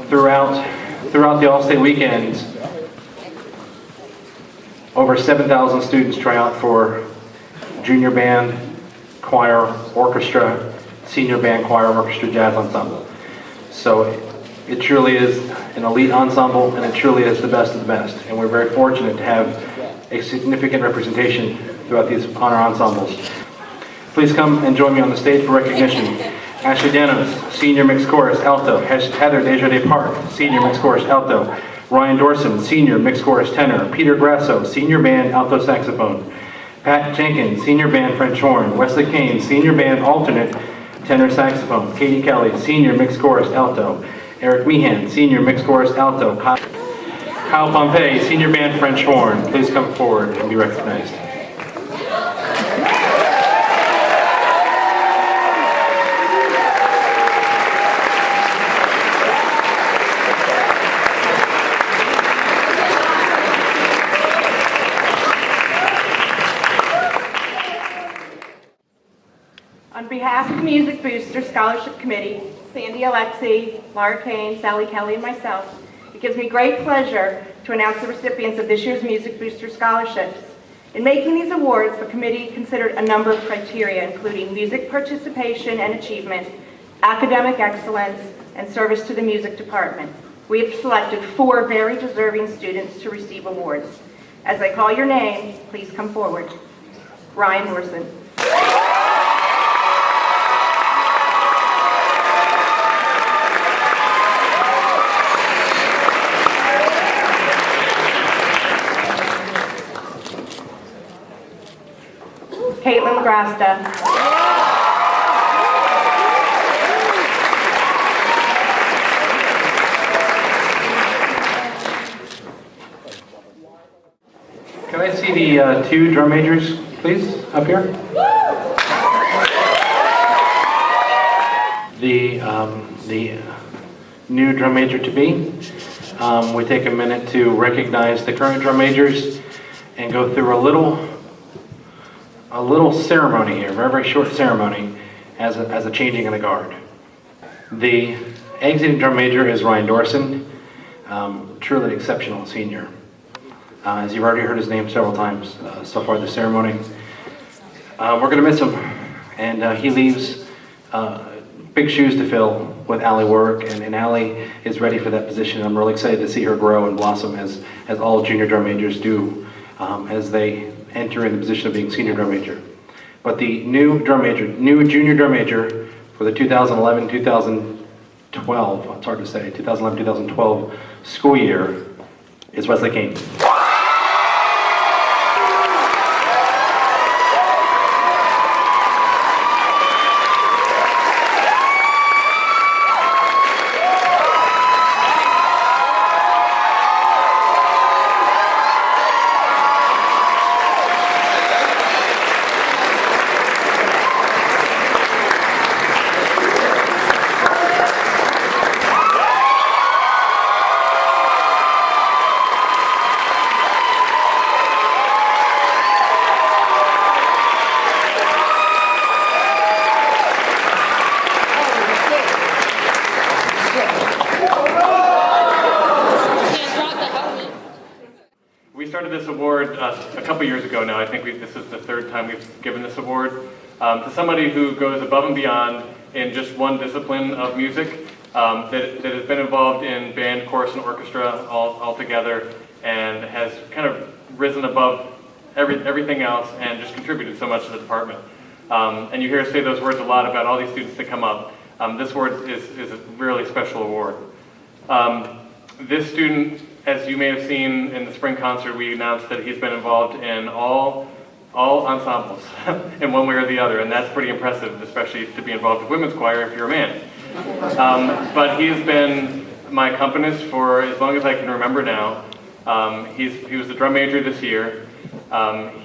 throughout the All-State weekends, over 7,000 students try out for junior band, choir, orchestra, senior band, choir, orchestra, jazz ensemble. So it truly is an elite ensemble, and it truly is the best of the best. And we're very fortunate to have a significant representation throughout these honor ensembles. Please come and join me on the stage for recognition. Ashley Danos, Senior Mixed Chorus, Alto. Heather Desjardins Park, Senior Mixed Chorus, Alto. Ryan Dorson, Senior Mixed Chorus, Tenor. Peter Grasso, Senior Band, Alto Saxophone. Pat Jenkins, Senior Band, French Horn. Wesley Kane, Senior Band, Alternate, Tenor Saxophone. Katie Kelly, Senior Mixed Chorus, Alto. Eric Meehan, Senior Mixed Chorus, Alto. Kyle Pompey, Senior Band, French Horn. Please come forward and be recognized. On behalf of the Music Booster Scholarship Committee, Sandy Alexi, Laura Kane, Sally Kelly, and myself, it gives me great pleasure to announce the recipients of this year's Music Booster Scholarships. In making these awards, the committee considered a number of criteria, including music participation and achievement, academic excellence, and service to the music department. We have selected 4 very deserving students to receive awards. As I call your names, please come forward. Ryan Dorson. Caitlin Grasta. Can I see the 2 drum majors, please, up here? The new drum major to be. We take a minute to recognize the current drum majors and go through a little ceremony here, very short ceremony, as a changing of the guard. The exiting drum major is Ryan Dorson, truly exceptional senior. As you've already heard his name several times so far this ceremony. We're going to miss him, and he leaves big shoes to fill with Allie Work, and Allie is ready for that position. I'm really excited to see her grow and blossom as all junior drum majors do as they enter in the position of being senior drum major. But the new junior drum major for the 2011-2012, it's hard to say, 2011-2012 school year is Wesley Kane. This award a couple years ago now. I think this is the 3rd time we've given this award to somebody who goes above and beyond in just one discipline of music, that has been involved in band, chorus, and orchestra all together, and has kind of risen above everything else and just contributed so much to the department. And you hear us say those words a lot about all these students that come up. This award is a really special award. This student, as you may have seen in the spring concert, we announced that he's been involved in all ensembles in one way or the other, and that's pretty impressive, especially to be involved with women's choir if you're a man. But he's been my accompanist for as long as I can remember now. He was the drum major this year.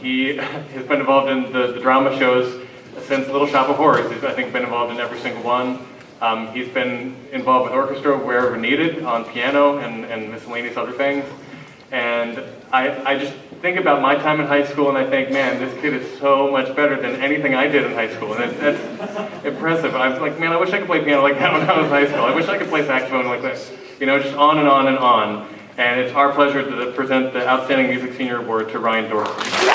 He has been involved in the drama shows since Little Shop of Horrors. He's, I think, been involved in every single one. He's been involved with orchestra wherever needed, on piano and miscellaneous other things. And I just think about my time in high school and I think, man, this kid is so much better than anything I did in high school. And that's impressive. I was like, man, I wish I could play piano like that when I was in high school. I wish I could play saxophone like that. just on and on and on. And it's our pleasure to present the Outstanding Music Senior Award to Ryan Dorsey.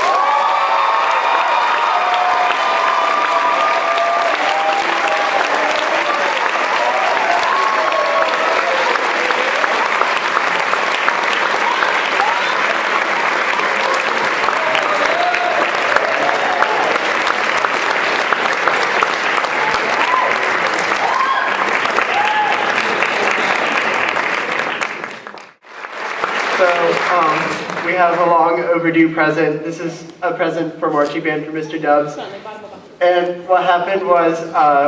We have a long overdue present. This is a present for marching band for Mr. Dubs. And what happened was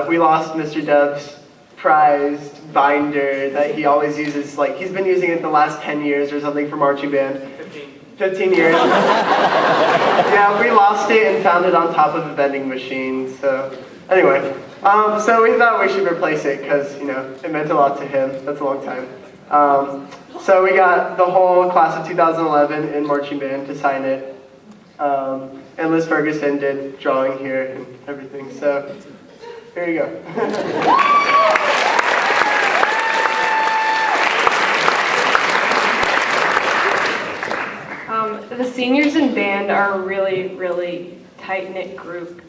we lost Mr. Dubs' prized binder that he always uses. Like, he's been using it the last 10 years or something for marching band. 15 years. Yeah, we lost it and found it on top of a vending machine. So anyway, so we thought we should replace it because, it meant a lot to him. That's a long time. So we got the whole class of 2011 in marching band to sign it. And Liz Ferguson did drawing here and everything. So here you go. The seniors in band are a really, really tight-knit group.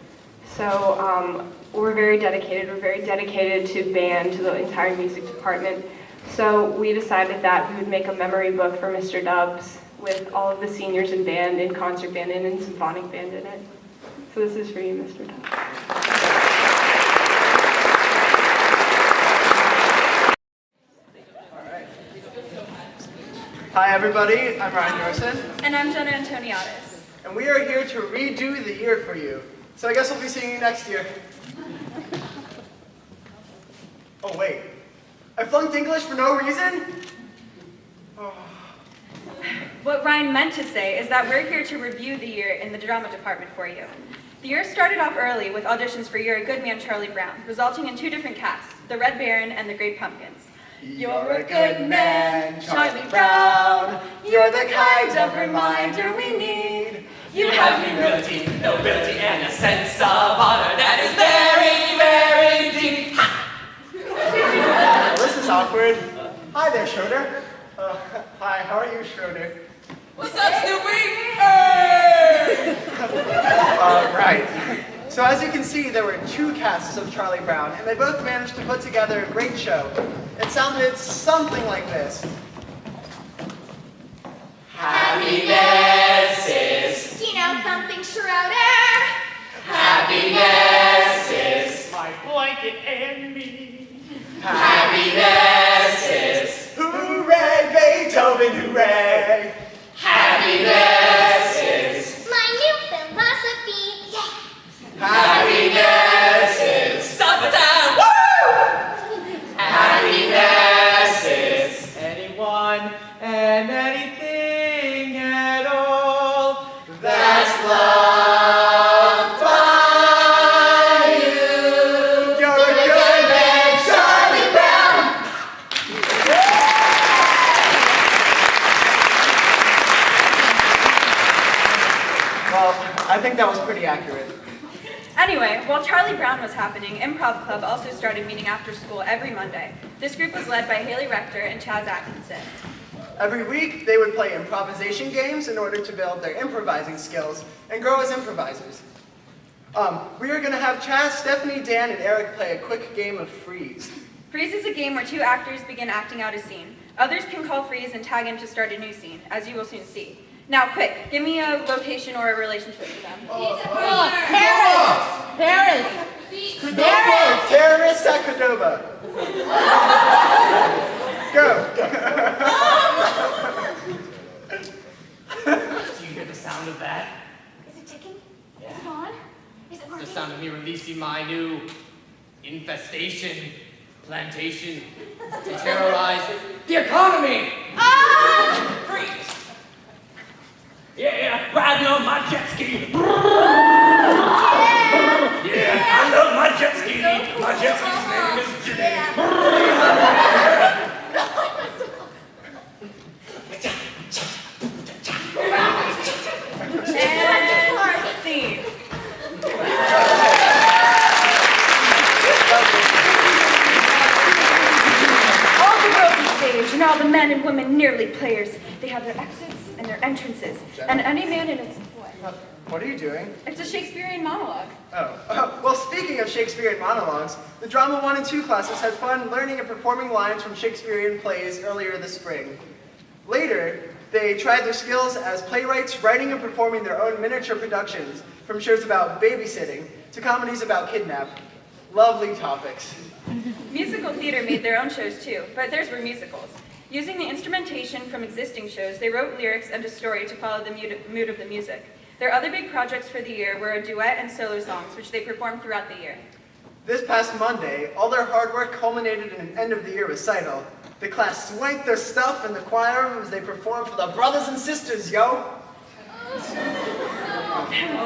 So we're very dedicated. We're very dedicated to band, to the entire music department. So we decided that we would make a memory book for Mr. Dubs with all of the seniors in band, in concert band, and in symphonic band in it. So this is for you, Mr. Dubs. Hi everybody, I'm Ryan Dorson. And I'm Jenna Antoniadis. And we are here to redo the year for you. So I guess we'll be seeing you next year. Oh wait, I flunked English for no reason? Oh. What Ryan meant to say is that we're here to review the year in the drama department for you. The year started off early with auditions for You're a Good Man, Charlie Brown, resulting in two different casts, the Red Baron and the Great Pumpkins. You're a good man, Charlie Brown. You're the kind of reminder we need. You have humility, nobility, and a sense of honor that is very, very deep. This is awkward. Hi there, Schroeder. Hi, how are you, Schroeder? What's up, Snoopy? Hey! Right. So as you can see, there were two casts of Charlie Brown, and they both managed to put together a great show. It sounded something like this. Happiness is, Do you know something, Schroeder? happiness is, My blanket and me. happiness is, Hooray, Beethoven, hooray! happiness is, My new philosophy, yeah. happiness is, summertime, woo! Happiness is, Anyone and anything at all. that's loved by you. You're a good man, Charlie Brown. Well, I think that was pretty accurate. Anyway, while Charlie Brown was happening, Improv Club also started meeting after school every Monday. This group was led by Haley Rector and Chaz Atkinson. Every week, they would play improvisation games in order to build their improvising skills and grow as improvisers. We are going to have Chaz, Stephanie, Dan, and Eric play a quick game of Freeze. Freeze is a game where two actors begin acting out a scene. Others can call freeze and tag in to start a new scene, as you will soon see. Now, quick, give me a location or a relationship for them. Terrorist at Cordoba. Go. Do you hear the sound of that? Is it ticking? Is it on? Is it The working? sound of me releasing my new infestation plantation to terrorize the economy. Freeze! Yeah, riding on my jet ski. Yeah, I love my jet ski. My jet ski's name is Jimmy. And scene. All the girls on stage, and all the men and women nearly players. They have their exits and their entrances, and any man in his... What are you doing? It's a Shakespearean monologue. Oh. Well, speaking of Shakespearean monologues, the Drama 1 and 2 classes had fun learning and performing lines from Shakespearean plays earlier this spring. Later, they tried their skills as playwrights, writing and performing their own miniature productions, from shows about babysitting to comedies about kidnapping. Lovely topics. Musical theater made their own shows too, but theirs were musicals. Using the instrumentation from existing shows, they wrote lyrics and a story to follow the mood of the music. Their other big projects for the year were a duet and solo songs, which they performed throughout the year. This past Monday, all their hard work culminated in an end of the year recital. The class swanked their stuff in the choir room as they performed for the brothers and sisters, yo!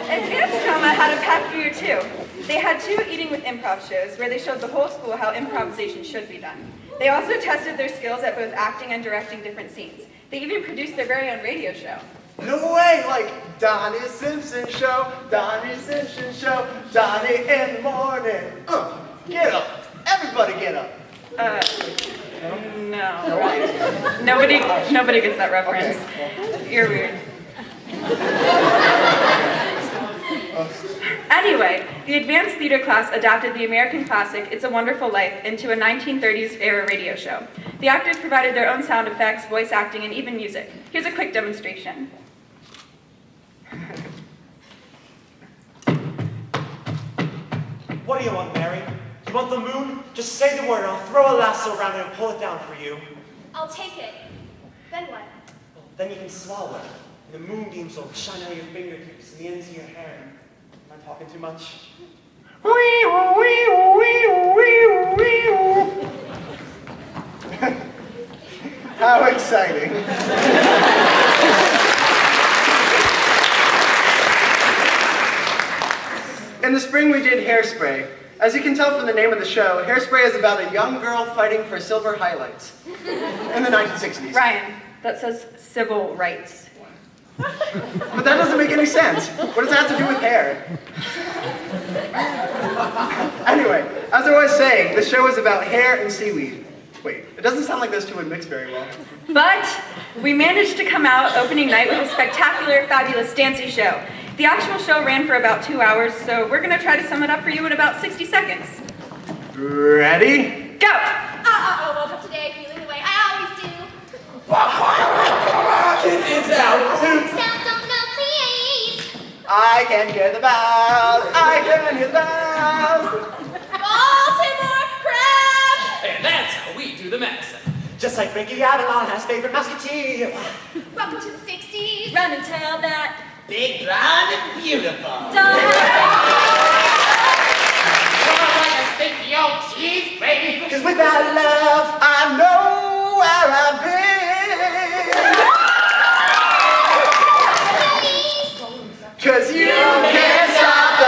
Advanced Drama had a packed year too. They had 2 Eating with Improv shows where they showed the whole school how improvisation should be done. They also tested their skills at both acting and directing different scenes. They even produced their very own radio show. No way! Like, Donnie Simpson Show, Donnie Simpson Show, Donnie in the morning. Get up! Everybody get up! No. Nobody gets that reference. Okay. You're weird. Anyway, the advanced theater class adapted the American classic It's a Wonderful Life into a 1930s era radio show. The actors provided their own sound effects, voice acting, and even music. Here's a quick demonstration. What do you want, Mary? You want the moon? Just say the word, I'll throw a lasso around it and pull it down for you. I'll take it. Then what? Well, then you can swallow it. And the moonbeams will shine out of your fingertips and the ends of your hair. Am I talking too much? How exciting! In the spring, we did Hairspray. As you can tell from the name of the show, Hairspray is about a young girl fighting for silver highlights in the 1960s. Ryan, that says civil rights. But that doesn't make any sense. What does that have to do with hair? Anyway, as I was saying, the show is about hair and seaweed. Wait, it doesn't sound like those two would mix very well. But we managed to come out opening night with a spectacular, fabulous dancing show. The actual show ran for about 2 hours, so we're going to try to sum it up for you in about 60 seconds. Ready? Go! I woke up today feeling the way I always do. It's out. Sound don't know, please. I can hear the bells. I can hear the bells. Baltimore crabs. And that's how we do the medicine. Just like Frankie Avalon has favorite musketeer. Welcome to the 60s. Run and tell that. Big, blonde, and beautiful. Cause without love, I know where I've been. Cause you can't stop the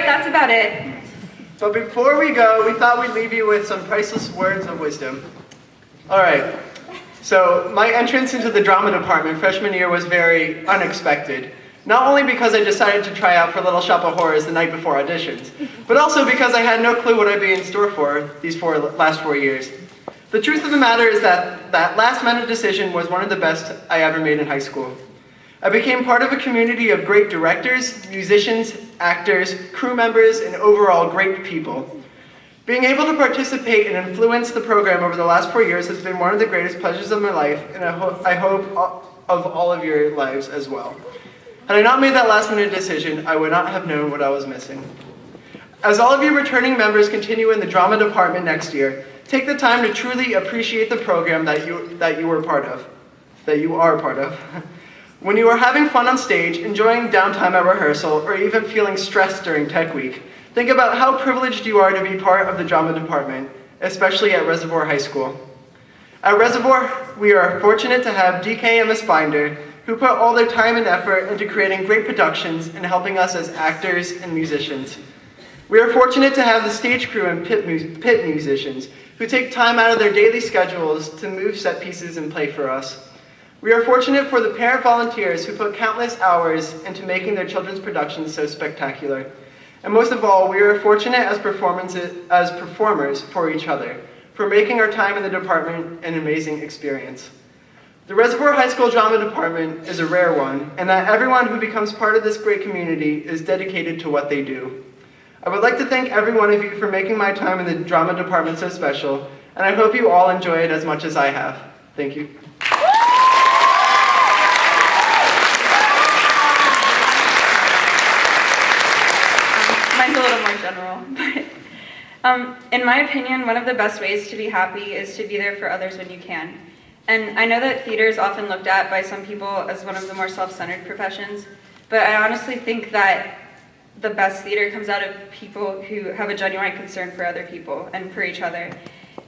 That's about it. But before we go, we thought we'd leave you with some priceless words of wisdom. All right, so my entrance into the drama department freshman year was very unexpected. Not only because I decided to try out for Little Shop of Horrors the night before auditions, but also because I had no clue what I'd be in store for these last 4 years. The truth of the matter is that last-minute decision was one of the best I ever made in high school. I became part of a community of great directors, musicians, actors, crew members, and overall great people. Being able to participate and influence the program over the last 4 years has been one of the greatest pleasures of my life, and I hope of all of your lives as well. Had I not made that last-minute decision, I would not have known what I was missing. As all of you returning members continue in the drama department next year, take the time to truly appreciate the program that you are part of. When you are having fun on stage, enjoying downtime at rehearsal, or even feeling stressed during Tech Week, think about how privileged you are to be part of the drama department, especially at Reservoir High School. At Reservoir, we are fortunate to have DK and Ms. Binder, who put all their time and effort into creating great productions and helping us as actors and musicians. We are fortunate to have the stage crew and pit musicians who take time out of their daily schedules to move set pieces and play for us. We are fortunate for the parent volunteers who put countless hours into making their children's productions so spectacular. And most of all, we are fortunate as performers for each other, for making our time in the department an amazing experience. The Reservoir High School Drama Department is a rare one, and that everyone who becomes part of this great community is dedicated to what they do. I would like to thank every one of you for making my time in the drama department so special, and I hope you all enjoy it as much as I have. Thank you. Mine's a little more general, but in my opinion, one of the best ways to be happy is to be there for others when you can. And I know that theater is often looked at by some people as one of the more self-centered professions, but I honestly think that the best theater comes out of people who have a genuine concern for other people and for each other.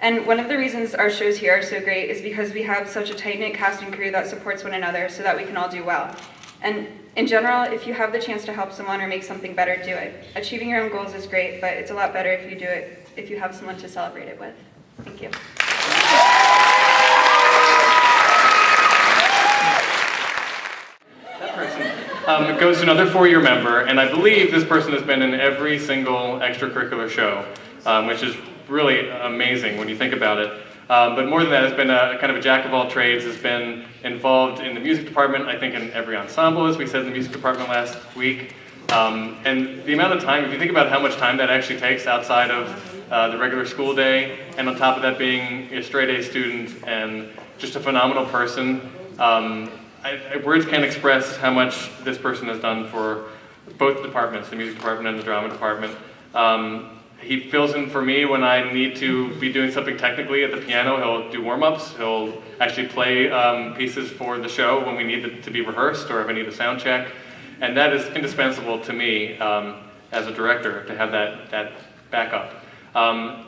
And one of the reasons our shows here are so great is because we have such a tight-knit cast and crew that supports one another so that we can all do well. And in general, if you have the chance to help someone or make something better, do it. Achieving your own goals is great, but it's a lot better if you do it, if you have someone to celebrate it with. Thank you. It goes to another four-year member, and I believe this person has been in every single extracurricular show, which is really amazing when you think about it. But more than that, has been a kind of a jack of all trades, has been involved in the music department, I think in every ensemble, as we said in the music department last week. And the amount of time, if you think about how much time that actually takes outside of the regular school day, and on top of that being a straight-A student and just a phenomenal person, words can't express how much this person has done for both departments, the music department and the drama department. He fills in for me when I need to be doing something technically at the piano. He'll do warm-ups, he'll actually play pieces for the show when we need it to be rehearsed or if I need a sound check. And that is indispensable to me as a director, to have that backup.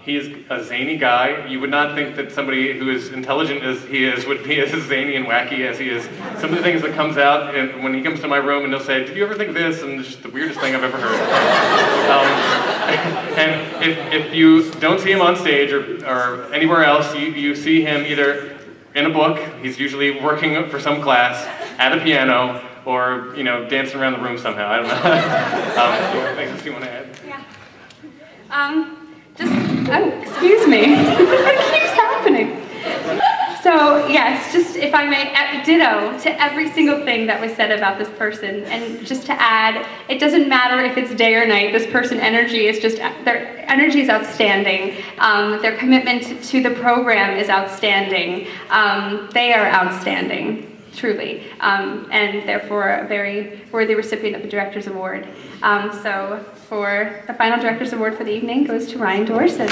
He is a zany guy. You would not think that somebody who is intelligent as he is would be as zany and wacky as he is. Some of the things that comes out and when he comes to my room and he'll say, "Did you ever think this?" And it's just the weirdest thing I've ever heard. And if you don't see him on stage or anywhere else, you see him either in a book, he's usually working for some class, at a piano, or dancing around the room somehow. I don't know. Anything else you want to add? Yeah. Excuse me. What keeps happening? So yes, just if I may, ditto to every single thing that was said about this person. And just to add, it doesn't matter if it's day or night, this person's energy is their energy is outstanding. Their commitment to the program is outstanding. They are outstanding, truly. And therefore a very worthy recipient of the Director's Award. So for the final Director's Award for the evening goes to Ryan Dorson.